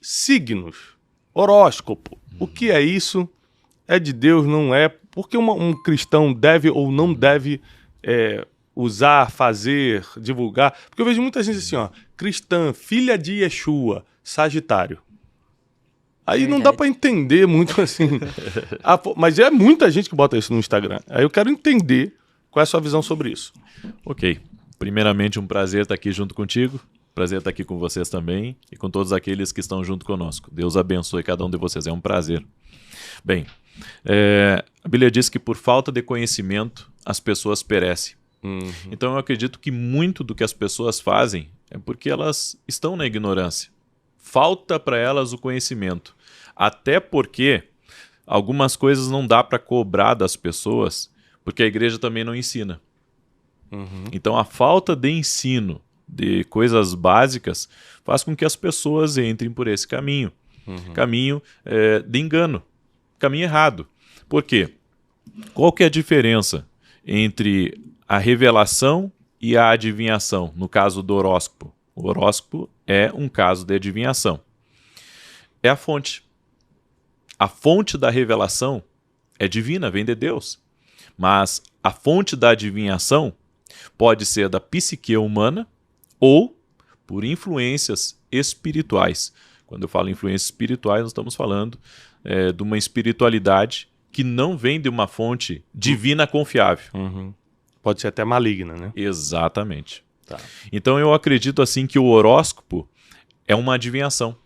signos, horóscopo. O que é isso? É de Deus, não é? Por que um cristão deve ou não deve usar, fazer, divulgar? Porque eu vejo muita gente assim, ó, cristã, filha de Yeshua, Sagitário. Aí não dá pra entender muito assim. Mas é muita gente que bota isso no Instagram. Aí eu quero entender qual é a sua visão sobre isso. Ok. Primeiramente, um prazer estar aqui junto contigo. Prazer estar aqui com vocês também e com todos aqueles que estão junto conosco. Deus abençoe cada um de vocês. É um prazer. Bem, a Bíblia diz que por falta de conhecimento as pessoas perecem. Então eu acredito que muito do que as pessoas fazem é porque elas estão na ignorância. Falta para elas o conhecimento. Até porque algumas coisas não dá para cobrar das pessoas, porque a igreja também não ensina. Então a falta de ensino de coisas básicas faz com que as pessoas entrem por esse caminho. Caminho de engano. Caminho errado. Por quê? Qual que é a diferença entre a revelação e a adivinhação, no caso do horóscopo? O horóscopo é um caso de adivinhação. É a fonte. A fonte da revelação é divina, vem de Deus. Mas a fonte da adivinhação pode ser da psique humana ou por influências espirituais. Quando eu falo influências espirituais, nós estamos falando de uma espiritualidade que não vem de uma fonte divina confiável. Pode ser até maligna, né? Exatamente. Tá. Então eu acredito assim que o horóscopo é uma adivinhação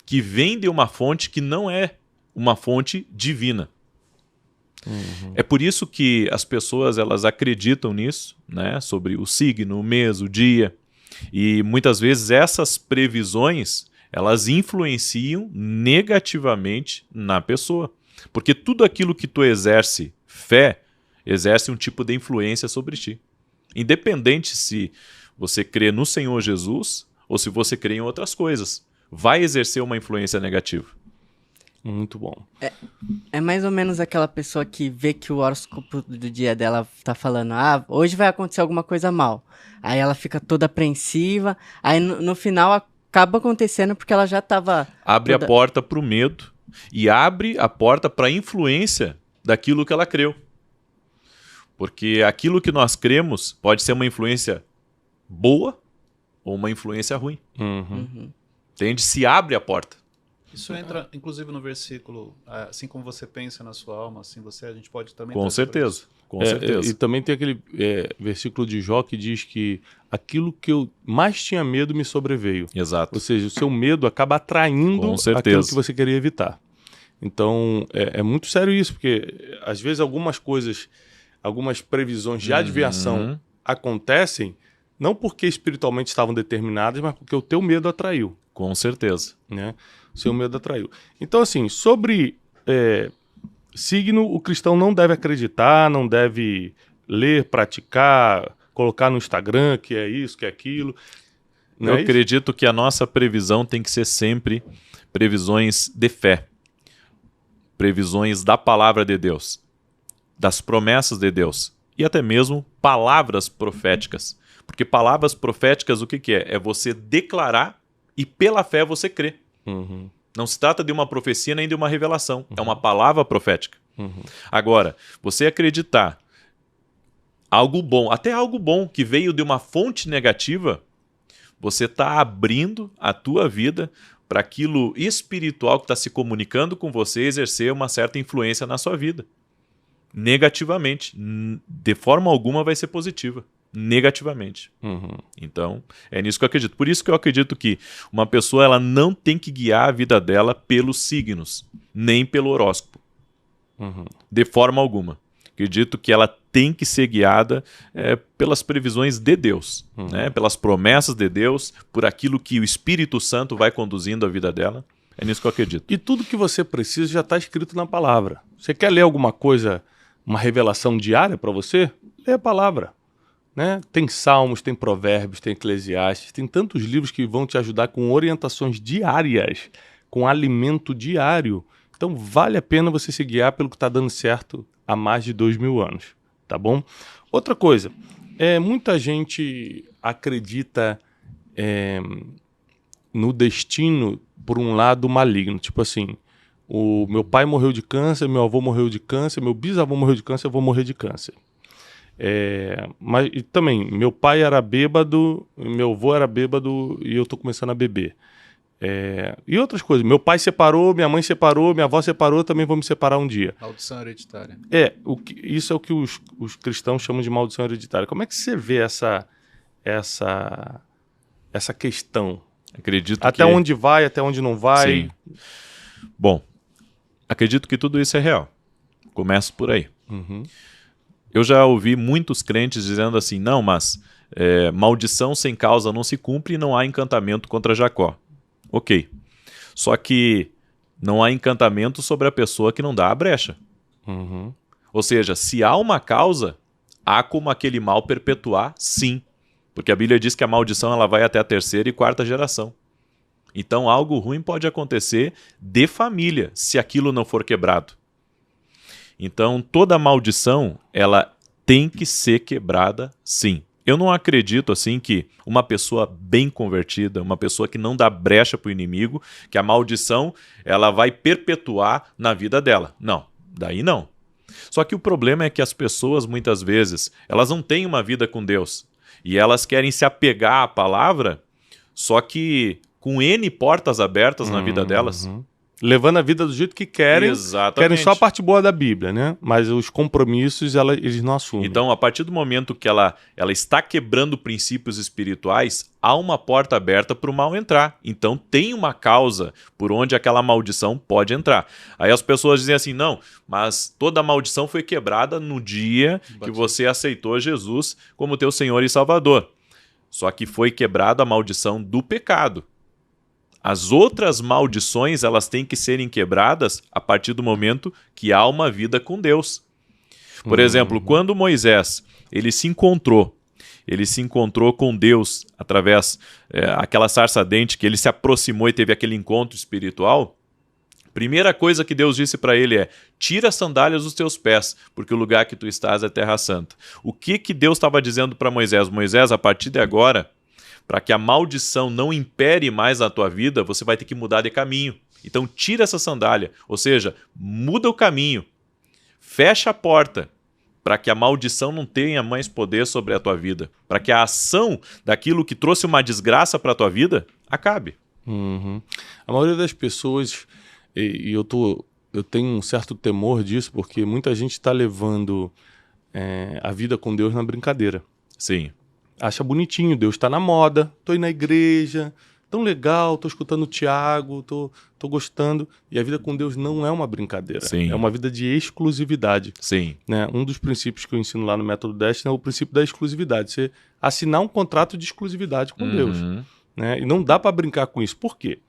que vem de uma fonte que não é uma fonte divina. É por isso que as pessoas elas acreditam nisso, né? Sobre o signo, o mês, o dia. E muitas vezes essas previsões elas influenciam negativamente na pessoa. Porque tudo aquilo que tu exerce fé, exerce um tipo de influência sobre ti. Independente se você crê no Senhor Jesus ou se você crê em outras coisas, vai exercer uma influência negativa. Muito bom. É mais ou menos aquela pessoa que vê que o horóscopo do dia dela tá falando, hoje vai acontecer alguma coisa mal. Aí ela fica toda apreensiva, aí no final acaba acontecendo porque ela já tava... Abre a porta para o medo e abre a porta para a influência daquilo que ela creu. Porque aquilo que nós cremos pode ser uma influência boa ou uma influência ruim. Entende? Se abre a porta. Isso entra, inclusive, no versículo, assim como você pensa na sua alma, assim a gente pode também... Com certeza. Com certeza. E também tem aquele versículo de Jó que diz que aquilo que eu mais tinha medo me sobreveio. Exato. Ou seja, o seu medo acaba atraindo aquilo que você queria evitar. Então, é muito sério isso, porque às vezes algumas coisas, algumas previsões de adivinhação acontecem não porque espiritualmente estavam determinadas, mas porque o teu medo atraiu. Com certeza. Né? O seu medo atraiu. Então, assim, sobre signo, o cristão não deve acreditar, não deve ler, praticar, colocar no Instagram que é isso, que é aquilo. Eu acredito que a nossa previsão tem que ser sempre previsões de fé. Previsões da palavra de Deus, das promessas de Deus e até mesmo palavras proféticas. Porque palavras proféticas o que é? É você declarar e pela fé você crê. Não se trata de uma profecia nem de uma revelação. É uma palavra profética. Agora, você acreditar algo bom, até algo bom que veio de uma fonte negativa, você está abrindo a tua vida para aquilo espiritual que está se comunicando com você exercer uma certa influência na sua vida. Negativamente. De forma alguma vai ser positiva. Negativamente. Então, é nisso que eu acredito. Por isso que eu acredito que uma pessoa ela não tem que guiar a vida dela pelos signos, nem pelo horóscopo. De forma alguma. Acredito que ela tem que ser guiada pelas previsões de Deus, né? Pelas promessas de Deus, por aquilo que o Espírito Santo vai conduzindo a vida dela. É nisso que eu acredito. E tudo que você precisa já está escrito na palavra. Você quer ler alguma coisa, uma revelação diária para você? Lê a palavra. Né? Tem Salmos, tem Provérbios, tem Eclesiastes, tem tantos livros que vão te ajudar com orientações diárias, com alimento diário. Então vale a pena você se guiar pelo que está dando certo há mais de 2000 anos, tá bom? Outra coisa, muita gente acredita no destino por um lado maligno. Tipo assim, o meu pai morreu de câncer, meu avô morreu de câncer, meu bisavô morreu de câncer, eu vou morrer de câncer. Mas e também, meu pai era bêbado, meu avô era bêbado e eu tô começando a beber. E outras coisas. Meu pai separou, minha mãe separou, minha avó separou, também vou me separar um dia. Maldição hereditária. Isso é o que os cristãos chamam de maldição hereditária. Como é que você vê essa questão? Acredito Até onde vai, até onde não vai? Sim. Bom, acredito que tudo isso é real. Começo por aí. Uhum. Eu já ouvi muitos crentes dizendo assim, não, mas maldição sem causa não se cumpre e não há encantamento contra Jacó. Ok. Só que não há encantamento sobre a pessoa que não dá a brecha. Uhum. Ou seja, se há uma causa, há como aquele mal perpetuar, sim. Porque a Bíblia diz que a maldição ela vai até a 3ª e 4ª geração. Então algo ruim pode acontecer de família, se aquilo não for quebrado. Então toda maldição, ela tem que ser quebrada, sim. Eu não acredito assim que uma pessoa bem convertida, uma pessoa que não dá brecha para o inimigo, que a maldição ela vai perpetuar na vida dela. Não, daí não. Só que o problema é que as pessoas muitas vezes, elas não têm uma vida com Deus e elas querem se apegar à palavra, só que com N portas abertas na vida delas. Levando a vida do jeito que querem. Exatamente. Querem só a parte boa da Bíblia, né? Mas os compromissos eles não assumem. Então, a partir do momento que ela está quebrando princípios espirituais, há uma porta aberta para o mal entrar. Então, tem uma causa por onde aquela maldição pode entrar. Aí as pessoas dizem assim, não, mas toda a maldição foi quebrada no dia que você aceitou Jesus como teu Senhor e Salvador. Só que foi quebrada a maldição do pecado. As outras maldições, elas têm que serem quebradas a partir do momento que há uma vida com Deus. Por exemplo, quando Moisés ele se encontrou com Deus através aquela sarça ardente que ele se aproximou e teve aquele encontro espiritual, primeira coisa que Deus disse para ele é: tira as sandálias dos teus pés, porque o lugar que tu estás é terra santa. O que Deus estava dizendo para Moisés? Moisés, a partir de agora, para que a maldição não impere mais na tua vida, você vai ter que mudar de caminho. Então tira essa sandália, ou seja, muda o caminho, fecha a porta, para que a maldição não tenha mais poder sobre a tua vida, para que a ação daquilo que trouxe uma desgraça para a tua vida acabe. A maioria das pessoas, e eu tenho um certo temor disso, porque muita gente está levando a vida com Deus na brincadeira. Sim. Acha bonitinho, Deus está na moda, tô indo na igreja, tão legal, tô escutando o Tiago, tô gostando. E a vida com Deus não é uma brincadeira. Sim. É uma vida de exclusividade. Sim. Né? Um dos princípios que eu ensino lá no Método Destiny é o princípio da exclusividade. Você assinar um contrato de exclusividade com Deus. Né? E não dá para brincar com isso. Por quê?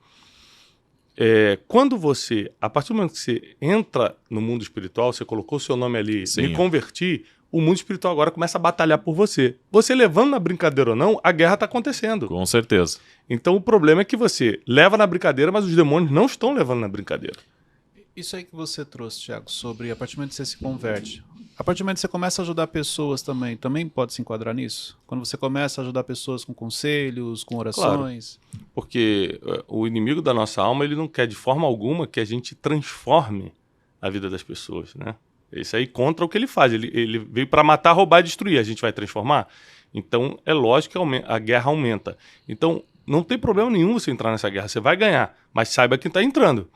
Quando você, a partir do momento que você entra no mundo espiritual, você colocou seu nome ali, Sim. me converti, o mundo espiritual agora começa a batalhar por você. Você levando na brincadeira ou não, a guerra está acontecendo. Com certeza. Então o problema é que você leva na brincadeira, mas os demônios não estão levando na brincadeira. Isso aí que você trouxe, Thiago, sobre a partir do momento que você se converte. A partir do momento que você começa a ajudar pessoas também pode se enquadrar nisso? Quando você começa a ajudar pessoas com conselhos, com orações? Claro, porque o inimigo da nossa alma, ele não quer de forma alguma que a gente transforme a vida das pessoas, né? Isso aí contra o que ele faz. Ele veio para matar, roubar e destruir. A gente vai transformar? Então, é lógico que a guerra aumenta. Então, não tem problema nenhum você entrar nessa guerra. Você vai ganhar, mas saiba quem está entrando.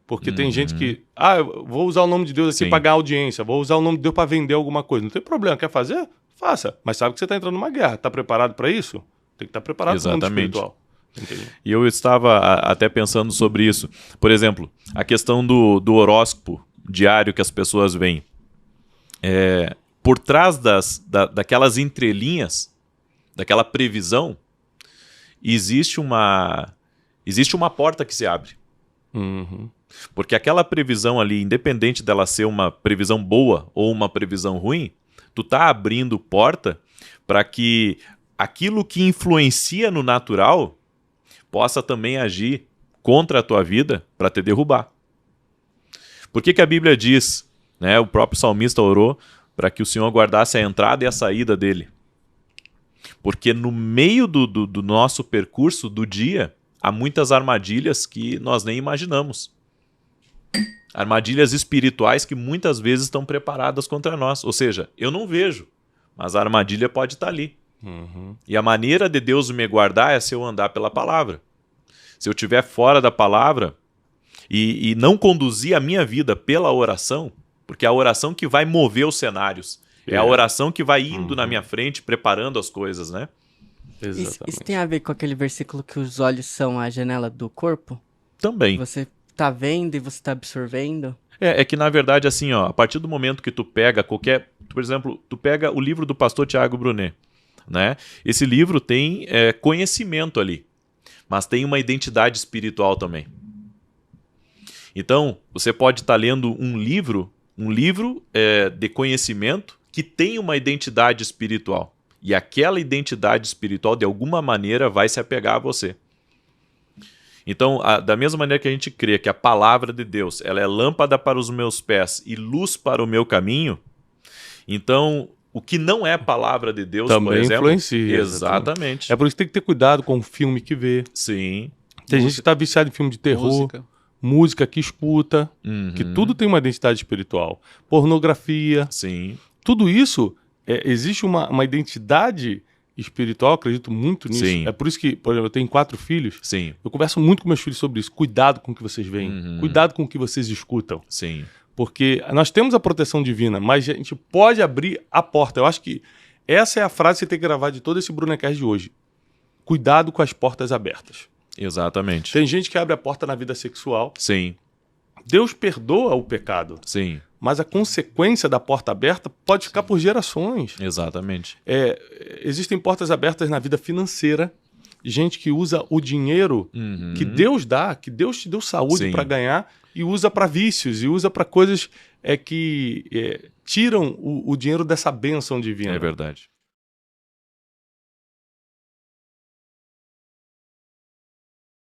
Porque tem gente que... eu vou usar o nome de Deus aqui para ganhar audiência. Vou usar o nome de Deus para vender alguma coisa. Não tem problema. Quer fazer? Faça. Mas sabe que você está entrando numa guerra. Está preparado para isso? Tem que estar preparado para o mundo espiritual. Entendi. E eu estava até pensando sobre isso. Por exemplo, a questão do horóscopo diário que as pessoas veem. Por trás daquelas entrelinhas, daquela previsão, existe uma porta que se abre. Porque aquela previsão ali, independente dela ser uma previsão boa ou uma previsão ruim, tu tá abrindo porta para que aquilo que influencia no natural possa também agir contra a tua vida para te derrubar. Por que a Bíblia diz, né, o próprio salmista orou para que o Senhor guardasse a entrada e a saída dele? Porque no meio do nosso percurso do dia, há muitas armadilhas que nós nem imaginamos. Armadilhas espirituais que muitas vezes estão preparadas contra nós. Ou seja, eu não vejo, mas a armadilha pode estar ali. E a maneira de Deus me guardar é se eu andar pela palavra. Se eu estiver fora da palavra e não conduzir a minha vida pela oração, porque é a oração que vai mover os cenários. É a oração que vai indo na minha frente, preparando as coisas, né? Isso tem a ver com aquele versículo que os olhos são a janela do corpo? Também. Você tá vendo e você tá absorvendo? É que na verdade, assim, ó, a partir do momento que tu pega qualquer... Por exemplo, tu pega o livro do pastor Tiago Brunet, né? Esse livro tem conhecimento ali, mas tem uma identidade espiritual também. Então, você pode estar lendo um livro de conhecimento que tem uma identidade espiritual. E aquela identidade espiritual, de alguma maneira, vai se apegar a você. Então, da mesma maneira que a gente crê que a palavra de Deus ela é lâmpada para os meus pés e luz para o meu caminho, então, o que não é palavra de Deus, também por exemplo... influencia. Exatamente. É por isso que tem que ter cuidado com o filme que vê. Sim. Tem gente que está viciada em filme de terror, música que escuta, que tudo tem uma identidade espiritual. Pornografia. Sim. Tudo isso, existe uma identidade espiritual, acredito muito nisso. Sim. É por isso que, por exemplo, eu tenho 4 filhos. Sim. Eu converso muito com meus filhos sobre isso. Cuidado com o que vocês veem. Cuidado com o que vocês escutam. Sim. Porque nós temos a proteção divina, mas a gente pode abrir a porta. Eu acho que essa é a frase que você tem que gravar de todo esse Brunecast de hoje. Cuidado com as portas abertas. Exatamente. Tem gente que abre a porta na vida sexual. Sim. Deus perdoa o pecado. Sim. Mas a consequência da porta aberta pode ficar por gerações. Exatamente. Existem portas abertas na vida financeira. Gente que usa o dinheiro que Deus dá, que Deus te deu saúde para ganhar, e usa para vícios, e usa para coisas que tiram o dinheiro dessa bênção divina. É verdade.